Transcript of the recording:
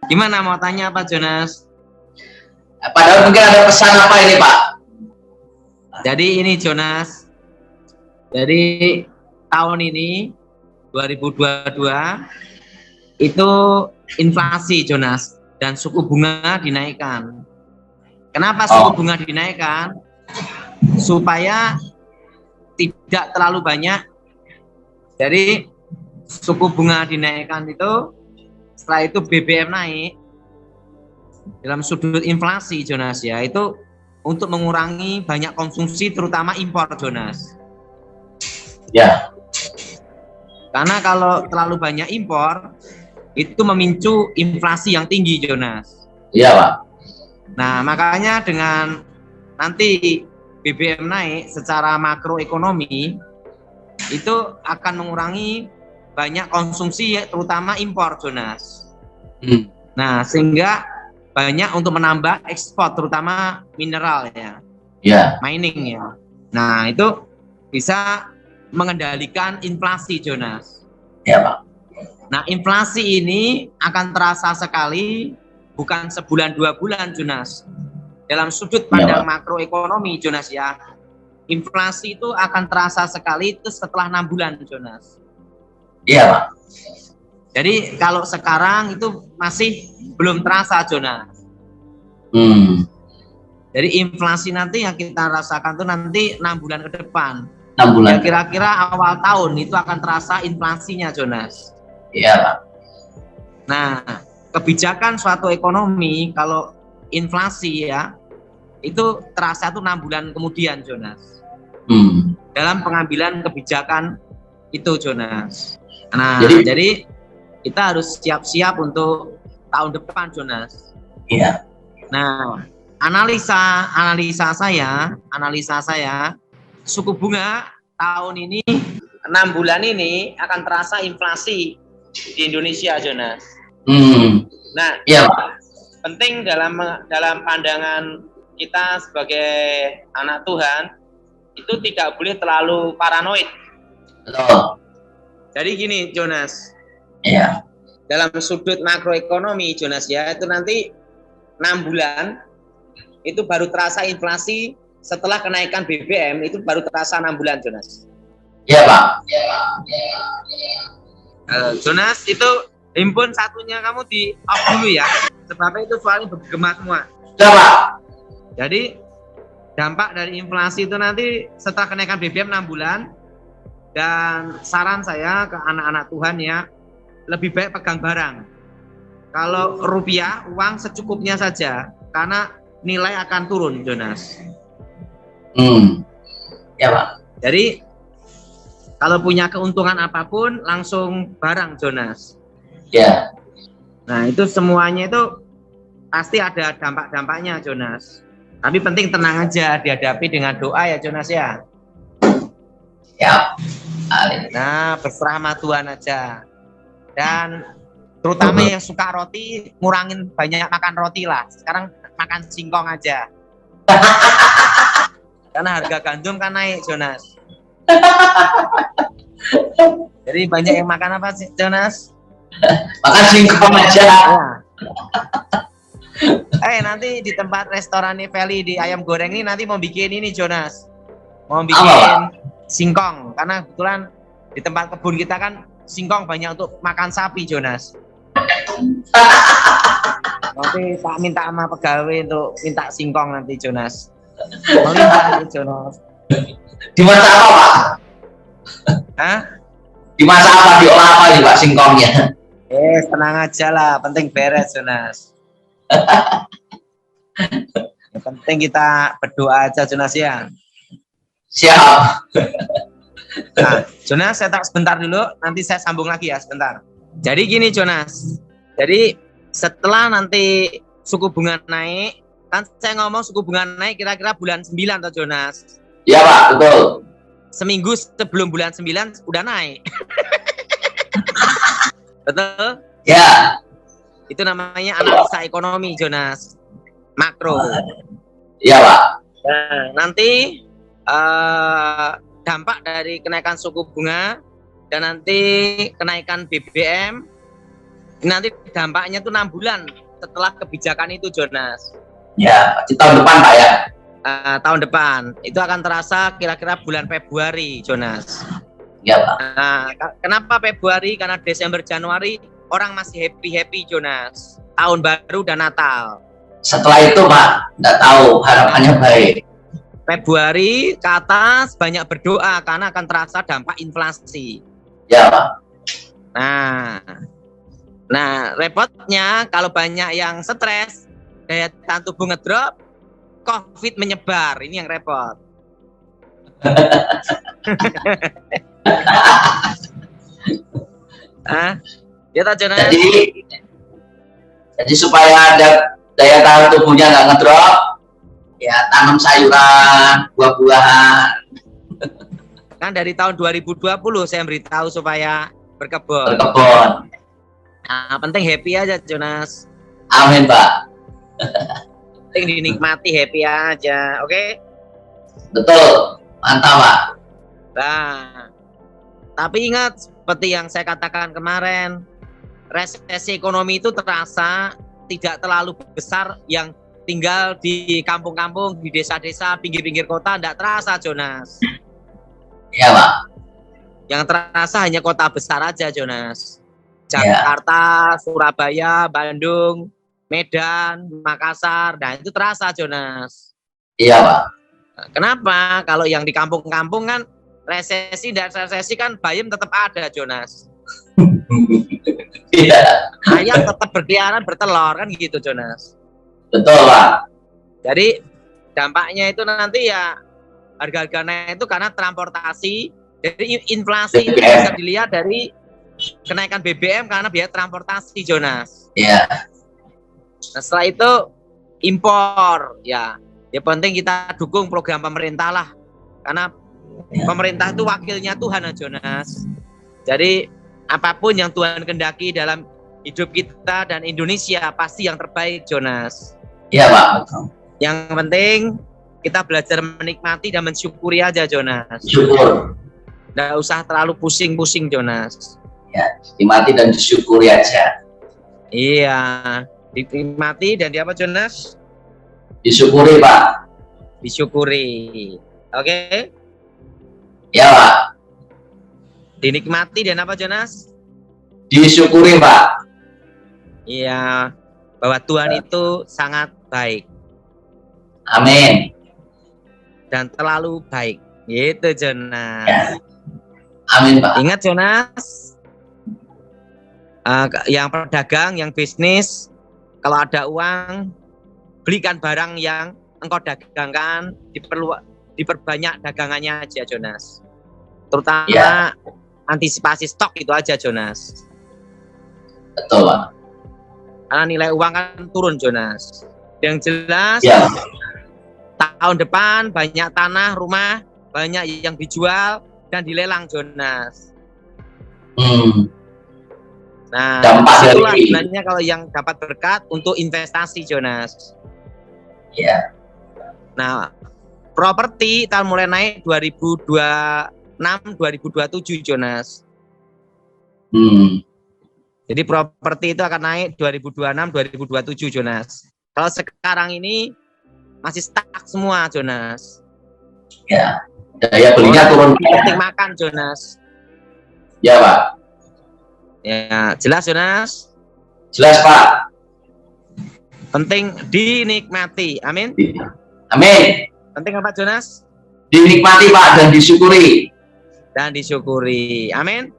Gimana mau tanya apa, Jonas? Padahal mungkin ada pesan apa ini, Pak? Jadi ini Jonas, dari tahun ini 2022 itu inflasi Jonas dan suku bunga dinaikkan. Kenapa suku bunga dinaikkan? Supaya tidak terlalu banyak. Jadi suku bunga dinaikkan itu, setelah itu BBM naik dalam sudut inflasi Jonas ya, itu untuk mengurangi banyak konsumsi terutama impor Jonas. Ya. Karena kalau terlalu banyak impor itu memicu inflasi yang tinggi Jonas. Iya, Pak. Nah, makanya dengan nanti BBM naik secara makroekonomi itu akan mengurangi banyak konsumsi terutama impor Jonas. Nah, sehingga banyak untuk menambah ekspor terutama mineral ya. Ya. Mining ya. Nah, itu bisa mengendalikan inflasi Jonas. Ya, Pak. Nah, inflasi ini akan terasa sekali bukan sebulan 2 bulan Jonas. Dalam sudut pandang makroekonomi Jonas ya, inflasi itu akan terasa sekali itu setelah 6 bulan Jonas. Iya, Pak. Jadi kalau sekarang itu masih belum terasa Jonas. Jadi inflasi nanti yang kita rasakan tuh nanti 6 bulan ke depan. 6 bulan. Ya kira-kira awal tahun itu akan terasa inflasinya Jonas. Iya, Pak. Nah, kebijakan suatu ekonomi kalau inflasi ya itu terasa tuh 6 bulan kemudian Jonas. Dalam pengambilan kebijakan itu Jonas. Nah, jadi kita harus siap-siap untuk tahun depan Jonas. Iya. Nah, analisa saya suku bunga tahun ini 6 bulan ini akan terasa inflasi di Indonesia Jonas. Nah, iya, penting dalam pandangan kita sebagai anak Tuhan itu tidak boleh terlalu paranoid. Betul. Jadi gini Jonas. Iya. Dalam sudut makroekonomi Jonas ya, itu nanti 6 bulan itu baru terasa inflasi setelah kenaikan BBM itu baru terasa 6 bulan Jonas. Iya, Pak. Jonas itu handphone satunya kamu di off dulu ya, sebabnya itu soalnya bergema semua. Sudah, Pak. Jadi dampak dari inflasi itu nanti setelah kenaikan BBM 6 bulan, dan saran saya ke anak-anak Tuhan ya, lebih baik pegang barang. Kalau rupiah, uang secukupnya saja, karena nilai akan turun Jonas. Ya, Pak. Jadi kalau punya keuntungan apapun langsung barang Jonas. Ya. Nah itu semuanya itu pasti ada dampak-dampaknya Jonas. Tapi penting tenang aja, dihadapi dengan doa ya Jonas ya. Ya. Nah berserah sama Tuhan aja. Dan terutama yang suka roti, ngurangin banyak makan roti lah. Sekarang makan singkong aja. Karena harga gandum kan naik Jonas. Jadi banyak yang makan apa sih Jonas? Makan singkong aja. Ya. Nanti di tempat restoran Valley di ayam goreng ini nanti mau bikin ini Jonas. Mau bikin singkong. Karena kebetulan di tempat kebun kita kan singkong banyak untuk makan sapi Jonas. Nanti tak minta sama pegawai untuk minta singkong nanti Jonas. Melimpah Jonas. Dimasak apa, Pak? Hah? Dimasak apa? Diolah apa nih, Pak, singkongnya? Tenang aja lah, penting beres Jonas. Yang penting kita berdoa aja Jonas ya. Siap. Nah, Jonas saya tak sebentar dulu, nanti saya sambung lagi ya sebentar. Jadi gini Jonas, jadi setelah nanti suku bunga naik, kan saya ngomong suku bunga naik kira-kira bulan 9 toh Jonas. Iya Pak, betul. Seminggu sebelum bulan 9 udah naik. Betul? Ya. Itu namanya analisa ekonomi Jonas, makro. Iya Pak. Nah, nanti dampak dari kenaikan suku bunga dan nanti kenaikan BBM Nanti dampaknya tuh 6 bulan setelah kebijakan itu, Jonas. Ya, di tahun depan Pak ya. Tahun depan itu akan terasa kira-kira bulan Februari, Jonas. Ya Pak. Kenapa Februari? Karena Desember, Januari orang masih happy Jonas. Tahun baru dan Natal. Setelah itu Pak, nggak tahu, harapannya baik. Februari ke atas banyak berdoa karena akan terasa dampak inflasi. Ya Pak. Nah repotnya kalau banyak yang stres, daya tahan tubuh ngedrop, COVID menyebar. Ini yang repot. Ya Jonas. Jadi supaya ada daya tahan tubuhnya nggak ngedrop, ya tanam sayuran, buah-buahan. Kan dari tahun 2020 saya beritahu supaya berkebun. Penting happy aja Jonas. Amin Pak. Penting dinikmati, happy aja, oke? Betul, mantap Pak. Nah, tapi ingat seperti yang saya katakan kemarin, resesi ekonomi itu terasa tidak terlalu besar. Yang tinggal di kampung-kampung, di desa-desa, pinggir-pinggir kota tidak terasa, Jonas. Iya Pak. Yang terasa hanya kota besar aja, Jonas. Jakarta, Surabaya, Bandung, Medan, Makassar, nah itu terasa, Jonas. Iya Pak. Kenapa? Kalau yang di kampung-kampung kan resesi dan resesi kan bayam tetap ada, Jonas. Iya. Ayam tetap berkeliaran bertelur kan gitu, Jonas. Betul Pak. Jadi dampaknya itu nanti ya harga-harga naik itu karena transportasi. Jadi inflasi itu bisa dilihat dari kenaikan BBM karena biaya transportasi, Jonas. Iya. Nah, setelah itu impor ya penting kita dukung program pemerintah lah, karena pemerintah itu wakilnya Tuhan, Jonas. Jadi apapun yang Tuhan kehendaki dalam hidup kita dan Indonesia pasti yang terbaik, Jonas. Iya Pak. Yang penting kita belajar menikmati dan mensyukuri aja, Jonas. Syukur. Nggak usah terlalu pusing-pusing, Jonas. Ya, dinikmati dan disyukuri aja. Iya, dinikmati dan apa, Jonas? Disyukuri Pak. Disyukuri. Oke? Ya Pak. Dinikmati dan apa, Jonas? Disyukuri Pak. Iya, bahwa Tuhan itu sangat baik. Amin. Dan terlalu baik. Gitu, Jonas. Ya. Amin Pak. Ingat, Jonas, yang pedagang, yang bisnis, kalau ada uang, belikan barang yang engkau dagangkan, diperbanyak dagangannya aja, Jonas. Terutama antisipasi stok itu aja, Jonas. Betul Pak. Karena nilai uang kan turun, Jonas. Yang jelas, tahun depan banyak tanah, rumah, banyak yang dijual dan dilelang, Jonas. Nah, itulah sebenarnya kalau yang dapat berkat untuk investasi, Jonas. Iya. Nah, properti tahun mulai naik 2026, 2027, Jonas. Jadi properti itu akan naik 2026, 2027, Jonas. Kalau sekarang ini masih stuck semua, Jonas. Ya, daya belinya turun. Penting makan, Jonas. Ya Pak. Ya, jelas, Jonas? Jelas Pak. Penting dinikmati. Amin. Amin. Penting apa, Jonas? Dinikmati Pak dan disyukuri. Dan disyukuri. Amin.